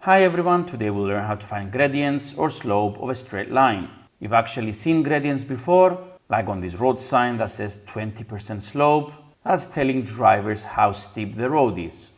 Hi everyone, today we'll learn how to find gradients or slope of a straight line. You've actually seen gradients before, like on this road sign that says 20% slope. That's telling drivers how steep the road is.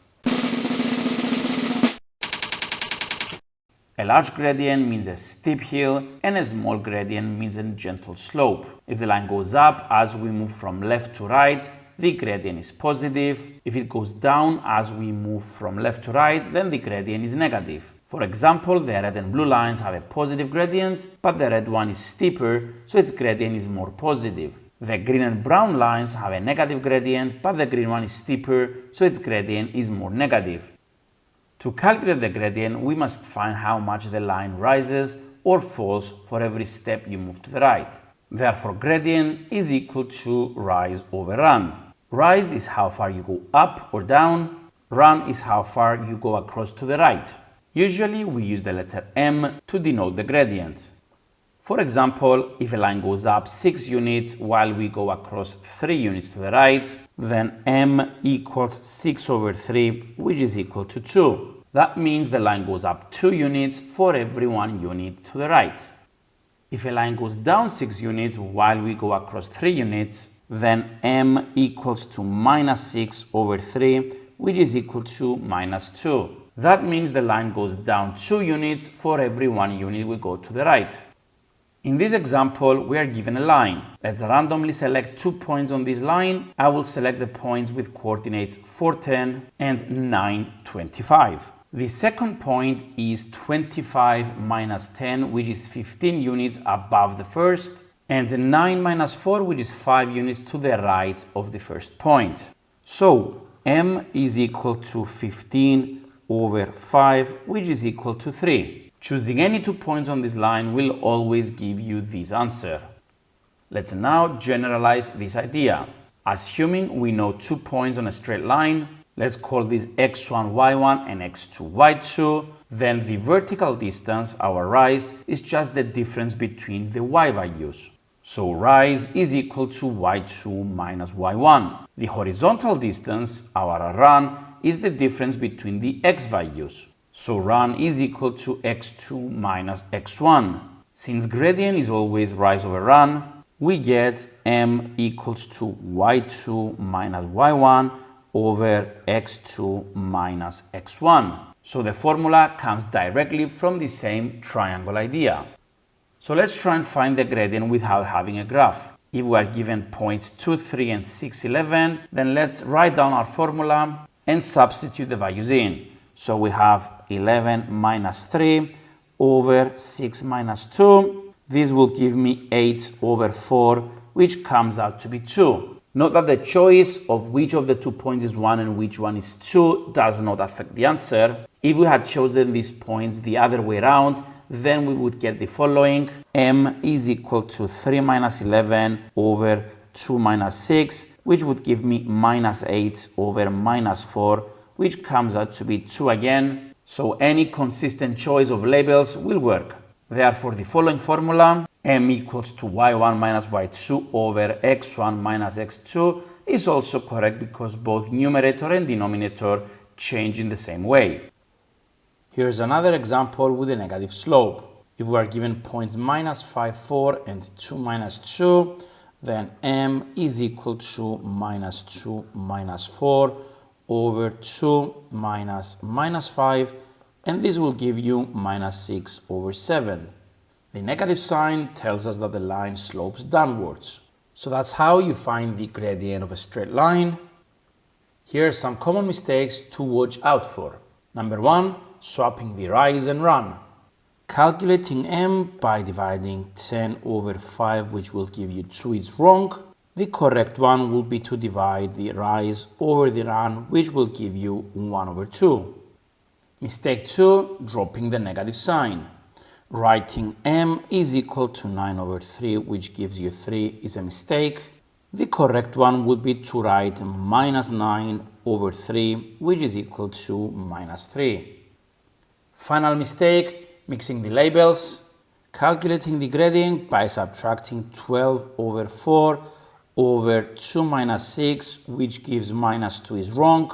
A large gradient means a steep hill and a small gradient means a gentle slope. If the line goes up as we move from left to right, the gradient is positive. If it goes down as we move from left to right, then the gradient is negative. For example, the red and blue lines have a positive gradient, but the red one is steeper, so its gradient is more positive. The green and brown lines have a negative gradient, but the green one is steeper, so its gradient is more negative. To calculate the gradient, we must find how much the line rises or falls for every step you move to the right. Therefore, gradient is equal to rise over run. Rise is how far you go up or down. Run is how far you go across to the right. Usually, we use the letter m to denote the gradient. For example, if a line goes up 6 units while we go across 3 units to the right, then m equals 6 over 3, which is equal to 2. That means the line goes up 2 units for every 1 unit to the right. If a line goes down 6 units while we go across 3 units, then m equals to minus 6 over 3, which is equal to minus 2. That means the line goes down 2 units for every 1 unit we go to the right. In this example, we are given a line. Let's randomly select 2 points on this line. I will select the points with coordinates 4, 10 and 9, 25. The second point is 25 minus 10, which is 15 units above the first, and 9 minus 4, which is 5 units to the right of the first point. So, m is equal to 15 over 5, which is equal to 3. Choosing any 2 points on this line will always give you this answer. Let's now generalize this idea. Assuming we know 2 points on a straight line, let's call this x1, y1 and x2, y2. Then the vertical distance, our rise, is just the difference between the y values. So rise is equal to y2 minus y1. The horizontal distance, our run, is the difference between the x values. So run is equal to x2 minus x1. Since gradient is always rise over run, we get m equals to y2 minus y1 over x2 minus x1. So the formula comes directly from the same triangle idea. So let's try and find the gradient without having a graph. If we are given points 2, 3 and 6, 11, then let's write down our formula and substitute the values in. So we have 11 minus 3 over 6 minus 2. This will give me 8 over 4, which comes out to be 2. Note that the choice of which of the 2 points is 1 and which one is 2 does not affect the answer. If we had chosen these points the other way around, then we would get the following. M is equal to 3 minus 11 over 2 minus 6, which would give me minus 8 over minus 4, which comes out to be 2 again. So any consistent choice of labels will work. Therefore, the following formula, m equals to y1 minus y2 over x1 minus x2, is also correct because both numerator and denominator change in the same way. Here's another example with a negative slope. If we are given points minus 5, 4 and 2 minus 2, then m is equal to minus 2 minus 4 over 2 minus minus 5, and this will give you minus 6 over 7. The negative sign tells us that the line slopes downwards. So that's how you find the gradient of a straight line. Here are some common mistakes to watch out for. Number 1, swapping the rise and run. Calculating m by dividing 10 over 5, which will give you 2, is wrong. The correct one will be to divide the rise over the run, which will give you 1 over 2. Mistake 2, dropping the negative sign. Writing m is equal to 9 over 3, which gives you 3, is a mistake. The correct one would be to write minus 9 over 3, which is equal to minus 3. Final mistake, mixing the labels. Calculating the gradient by subtracting 12 over 4 over 2 minus 6, which gives minus 2, is wrong.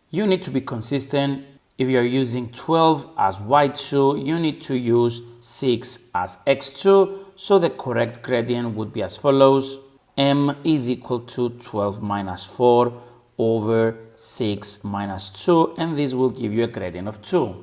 You need to be consistent. If you are using 12 as y2, you need to use 6 as x2, so the correct gradient would be as follows. M is equal to 12 minus 4 over 6 minus 2, and this will give you a gradient of 2.